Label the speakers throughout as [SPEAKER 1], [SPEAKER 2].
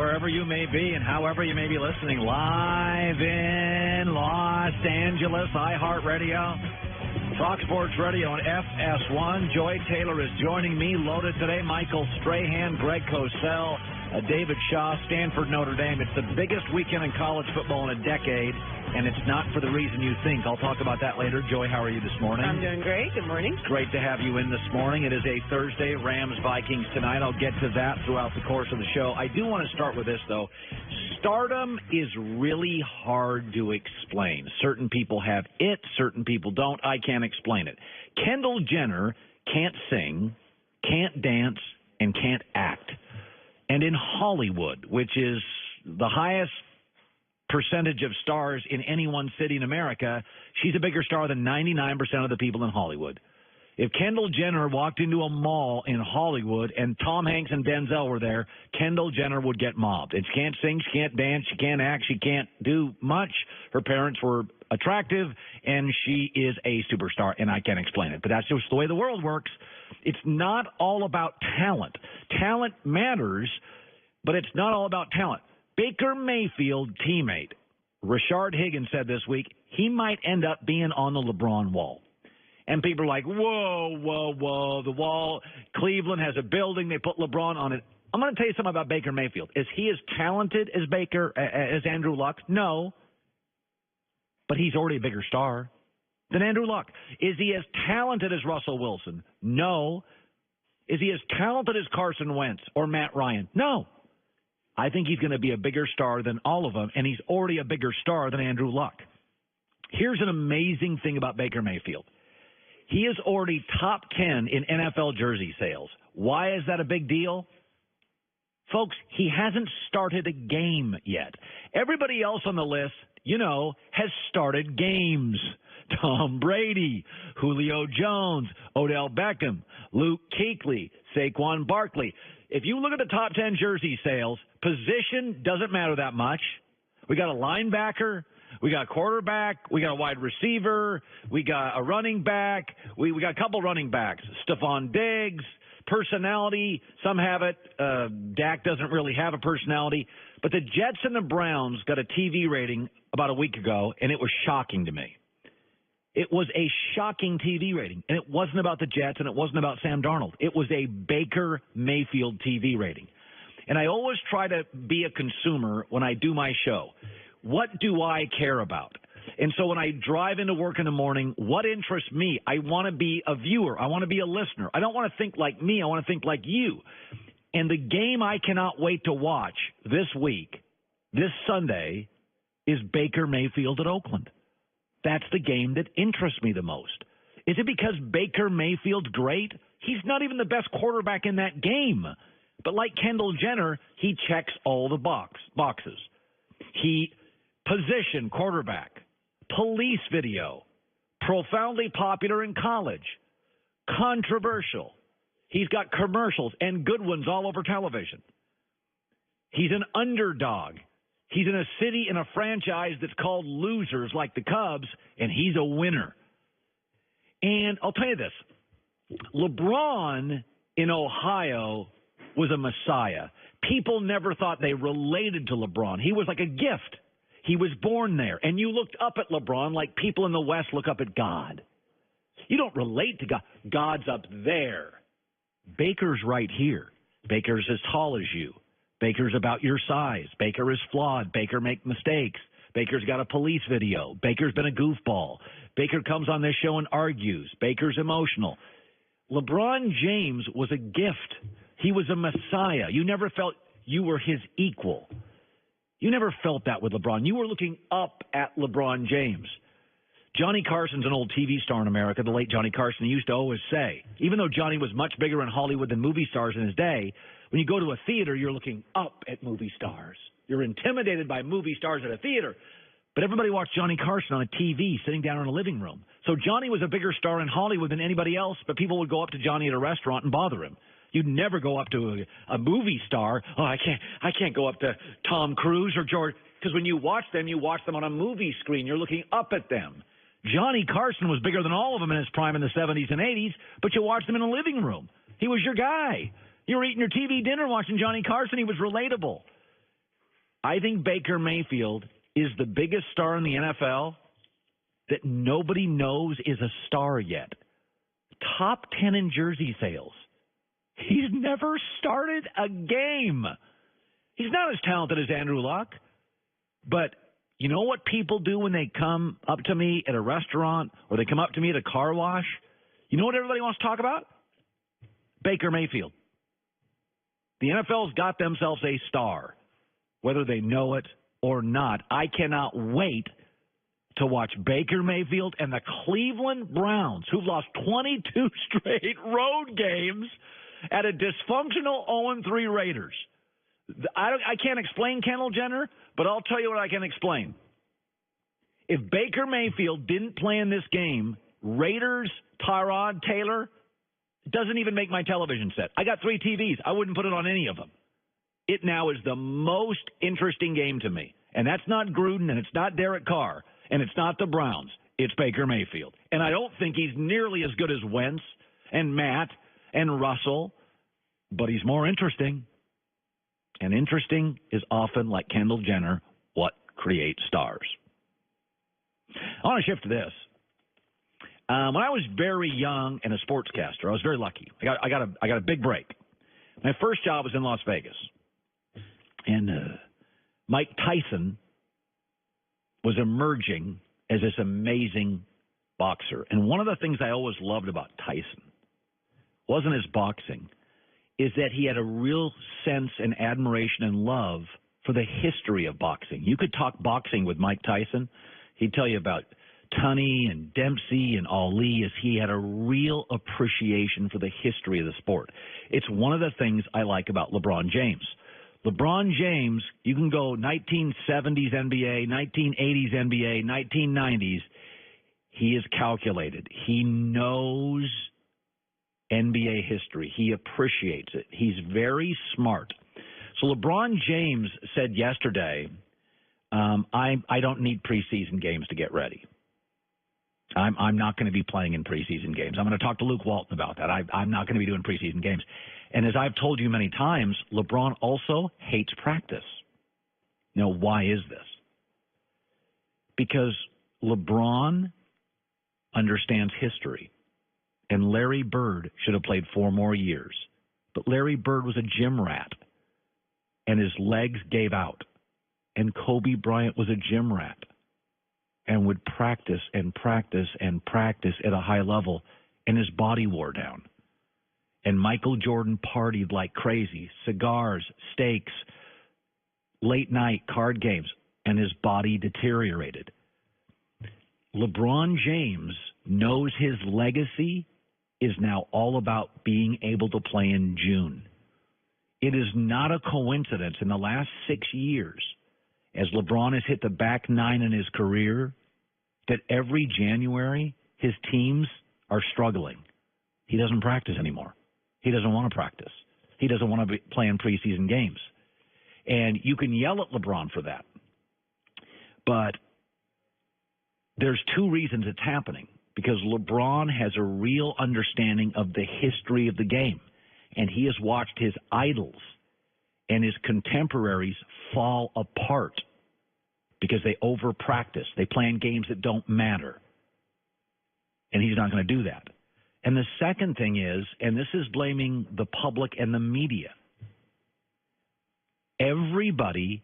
[SPEAKER 1] wherever you may be and however you may be listening, live in Los Angeles, iHeartRadio, Talk Sports Radio, and FS1. Joy Taylor is joining me, loaded today. Michael Strahan, Greg Cosell, David Shaw, Stanford, Notre Dame. It's the biggest weekend in college football in a decade, and it's not for the reason you think. I'll talk about that later. Joy, how are you this morning?
[SPEAKER 2] I'm doing great. Good morning.
[SPEAKER 1] Great to have you in this morning. It is a Thursday, Rams-Vikings tonight. I'll get to that throughout the course of the show. I do want to start with this, though. Stardom is really hard to explain. Certain people have it, certain people don't. I can't explain it. Kendall Jenner can't sing, can't dance, and can't act. And in Hollywood, which is the highest percentage of stars in any one city in America, she's a bigger star than 99% of the people in Hollywood. If Kendall Jenner walked into a mall in Hollywood and Tom Hanks and Denzel were there, Kendall Jenner would get mobbed. And she can't sing, she can't dance, she can't act, she can't do much. Her parents were attractive, and she is a superstar, and I can't explain it. But that's just the way the world works. It's not all about talent. Talent matters, but it's not all about talent. Baker Mayfield teammate Rashard Higgins said this week he might end up being on the LeBron wall. And people are like, whoa, the wall. Cleveland has a building. They put LeBron on it. I'm going to tell you something about Baker Mayfield. Is he as talented as Andrew Luck? No. But he's already a bigger star than Andrew Luck. Is he as talented as Russell Wilson? No. Is he as talented as Carson Wentz or Matt Ryan? No. I think he's going to be a bigger star than all of them, and he's already a bigger star than Andrew Luck. Here's an amazing thing about Baker Mayfield. He is already top 10 in NFL jersey sales. Why is that a big deal? Folks, he hasn't started a game yet. Everybody else on the list, has started games. Tom Brady, Julio Jones, Odell Beckham, Luke Kuechly, Saquon Barkley. If you look at the top 10 jersey sales, position doesn't matter that much. We got a linebacker. We got a quarterback. We got a wide receiver. We got a running back. We got a couple running backs. Stephon Diggs. Personality, some have it. Dak doesn't really have a personality. But the Jets and the Browns got a TV rating about a week ago, and it was shocking to me. It was a shocking TV rating, and it wasn't about the Jets, and it wasn't about Sam Darnold. It was a Baker Mayfield TV rating. And I always try to be a consumer when I do my show. What do I care about? And so when I drive into work in the morning, what interests me? I want to be a viewer. I want to be a listener. I don't want to think like me. I want to think like you. And the game I cannot wait to watch this week, this Sunday, is Baker Mayfield at Oakland. That's the game that interests me the most. Is it because Baker Mayfield's great? He's not even the best quarterback in that game. But like Kendall Jenner, he checks all the boxes. He position quarterback, police video, profoundly popular in college, controversial. He's got commercials and good ones all over television. He's an underdog. He's in a city in a franchise that's called losers like the Cubs, and he's a winner. And I'll tell you this. LeBron in Ohio was a messiah. People never thought they related to LeBron. He was like a gift. He was born there. And you looked up at LeBron like people in the West look up at God. You don't relate to God. God's up there. Baker's right here. Baker's as tall as you. Baker's about your size. Baker is flawed. Baker makes mistakes. Baker's got a police video. Baker's been a goofball. Baker comes on this show and argues. Baker's emotional. LeBron James was a gift. He was a messiah. You never felt you were his equal. You never felt that with LeBron. You were looking up at LeBron James. Johnny Carson's an old TV star in America, the late Johnny Carson. He used to always say, even though Johnny was much bigger in Hollywood than movie stars in his day, when you go to a theater, you're looking up at movie stars. You're intimidated by movie stars at a theater. But everybody watched Johnny Carson on a TV sitting down in a living room. So Johnny was a bigger star in Hollywood than anybody else, but people would go up to Johnny at a restaurant and bother him. You'd never go up to a movie star. Oh, I can't go up to Tom Cruise or George. Because when you watch them on a movie screen. You're looking up at them. Johnny Carson was bigger than all of them in his prime in the 70s and 80s, but you watched him in a living room. He was your guy. You were eating your TV dinner watching Johnny Carson. He was relatable. I think Baker Mayfield is the biggest star in the NFL that nobody knows is a star yet. Top 10 in jersey sales. He's never started a game. He's not as talented as Andrew Luck, but you know what people do when they come up to me at a restaurant or they come up to me at a car wash? You know what everybody wants to talk about? Baker Mayfield. The NFL's got themselves a star, whether they know it or not. I cannot wait to watch Baker Mayfield and the Cleveland Browns, who've lost 22 straight road games at a dysfunctional 0-3 Raiders. I can't explain Kendall Jenner, but I'll tell you what I can explain. If Baker Mayfield didn't play in this game, Raiders, Tyrod Taylor doesn't even make my television set. I got 3 TVs. I wouldn't put it on any of them. It now is the most interesting game to me. And that's not Gruden, and it's not Derek Carr, and it's not the Browns. It's Baker Mayfield. And I don't think he's nearly as good as Wentz and Matt and Russell, but he's more interesting. And interesting is often, like Kendall Jenner, what creates stars. I want to shift to this. When I was very young and a sportscaster, I was very lucky. I got a big break. My first job was in Las Vegas. And Mike Tyson was emerging as this amazing boxer. And one of the things I always loved about Tyson wasn't his boxing, is that he had a real sense and admiration and love for the history of boxing. You could talk boxing with Mike Tyson. He'd tell you about Tunney and Dempsey and Ali, as he had a real appreciation for the history of the sport. It's one of the things I like about LeBron James. LeBron James, you can go 1970s NBA, 1980s NBA, 1990s. He is calculated. He knows NBA history. He appreciates it. He's very smart. So LeBron James said yesterday, I don't need preseason games to get ready. I'm not going to be playing in preseason games. I'm going to talk to Luke Walton about that. I'm not going to be doing preseason games. And as I've told you many times, LeBron also hates practice. Now, why is this? Because LeBron understands history. And Larry Bird should have played 4 more years. But Larry Bird was a gym rat, and his legs gave out. And Kobe Bryant was a gym rat and would practice and practice and practice at a high level, and his body wore down. And Michael Jordan partied like crazy, cigars, steaks, late night card games, and his body deteriorated. LeBron James knows his legacy is now all about being able to play in June. It is not a coincidence in the last 6 years, as LeBron has hit the back 9 in his career, that every January his teams are struggling. He doesn't practice anymore. He doesn't want to practice. He doesn't want to be playing preseason games. And you can yell at LeBron for that. But there's 2 reasons it's happening. Because LeBron has a real understanding of the history of the game. And he has watched his idols and his contemporaries fall apart because they over-practice. They play in games that don't matter. And he's not going to do that. And the second thing is, and this is blaming the public and the media, everybody,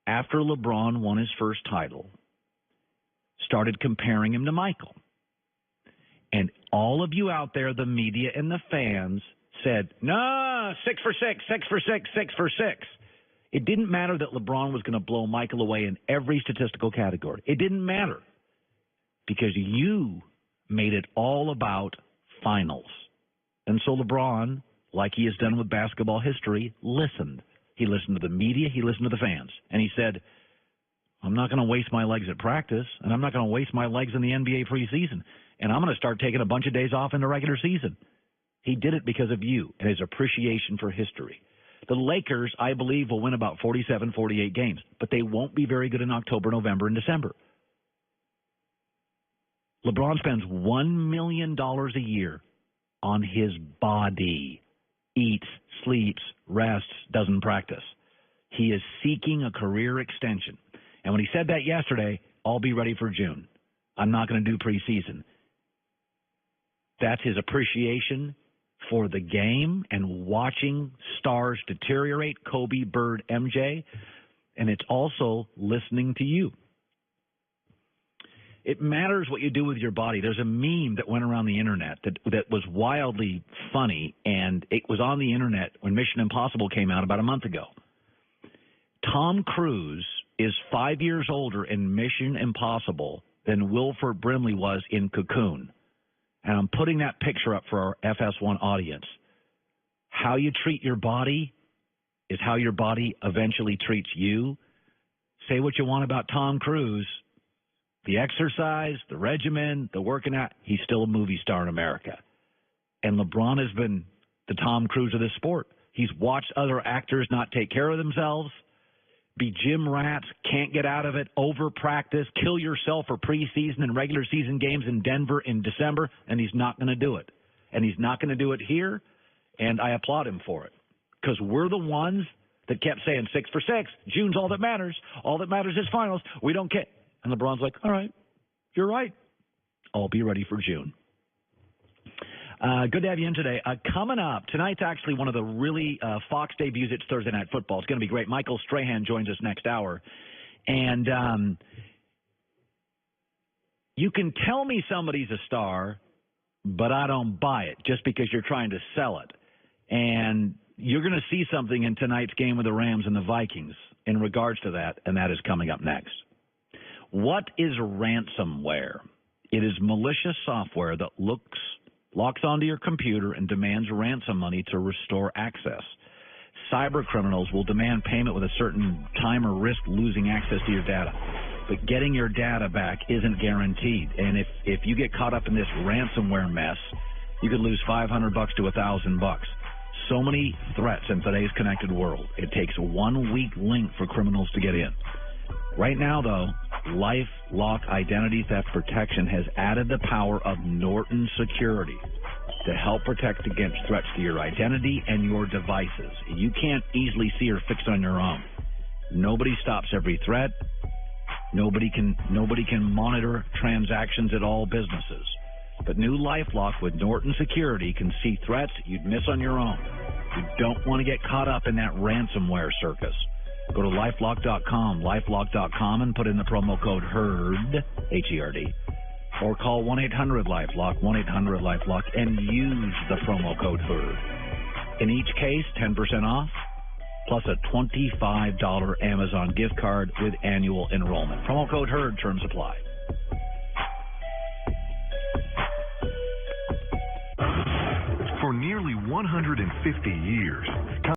[SPEAKER 1] after LeBron won his first title, started comparing him to Michael. And all of you out there, the media and the fans, said, no, 6 for 6, 6 for 6, 6 for 6. It didn't matter that LeBron was going to blow Michael away in every statistical category. It didn't matter because you made it all about finals. And so LeBron, like he has done with basketball history, listened. He listened to the media. He listened to the fans. And he said, I'm not going to waste my legs at practice, and I'm not going to waste my legs in the NBA preseason. And I'm going to start taking a bunch of days off in the regular season. He did it because of you and his appreciation for history. The Lakers, I believe, will win about 47, 48 games, but they won't be very good in October, November, and December. LeBron spends $1 million a year on his body. Eats, sleeps, rests, doesn't practice. He is seeking a career extension. And when he said that yesterday, I'll be ready for June. I'm not going to do preseason. That's his appreciation for the game and watching stars deteriorate, Kobe, Bird, MJ. And it's also listening to you. It matters what you do with your body. There's a meme that went around the internet that was wildly funny, and it was on the internet when Mission Impossible came out about a month ago. Tom Cruise is 5 years older in Mission Impossible than Wilford Brimley was in Cocoon. And I'm putting that picture up for our FS1 audience. How you treat your body is how your body eventually treats you. Say what you want about Tom Cruise. The exercise, the regimen, the working out, he's still a movie star in America. And LeBron has been the Tom Cruise of this sport. He's watched other actors not take care of themselves, be gym rats, can't get out of it, over-practice, kill yourself for preseason and regular season games in Denver in December, and he's not going to do it. And he's not going to do it here, and I applaud him for it. Because we're the ones that kept saying 6 for 6, June's all that matters. All that matters is finals. We don't care. And LeBron's like, all right, you're right. I'll be ready for June. Good to have you in today. Coming up, tonight's actually one of the really Fox debuts. It's Thursday Night Football. It's going to be great. Michael Strahan joins us next hour. And you can tell me somebody's a star, but I don't buy it just because you're trying to sell it. And you're going to see something in tonight's game with the Rams and the Vikings in regards to that, and that is coming up next. What is ransomware? It is malicious software that locks onto your computer and demands ransom money to restore access. Cyber criminals will demand payment with a certain time or risk losing access to your data. But getting your data back isn't guaranteed. And if you get caught up in this ransomware mess, you could lose $500 to $1,000. So many threats in today's connected world. It takes one weak link for criminals to get in. Right now, though, LifeLock Identity Theft Protection has added the power of Norton Security to help protect against threats to your identity and your devices. You can't easily see or fix on your own. Nobody stops every threat. Nobody can monitor transactions at all businesses. But new LifeLock with Norton Security can see threats you'd miss on your own. You don't want to get caught up in that ransomware circus. Go to LifeLock.com, LifeLock.com, and put in the promo code HERD, H-E-R-D, or call 1-800-LifeLock, 1-800-LifeLock, and use the promo code HERD. In each case, 10% off, plus a $25 Amazon gift card with annual enrollment. Promo code HERD, terms apply.
[SPEAKER 2] For nearly 150 years,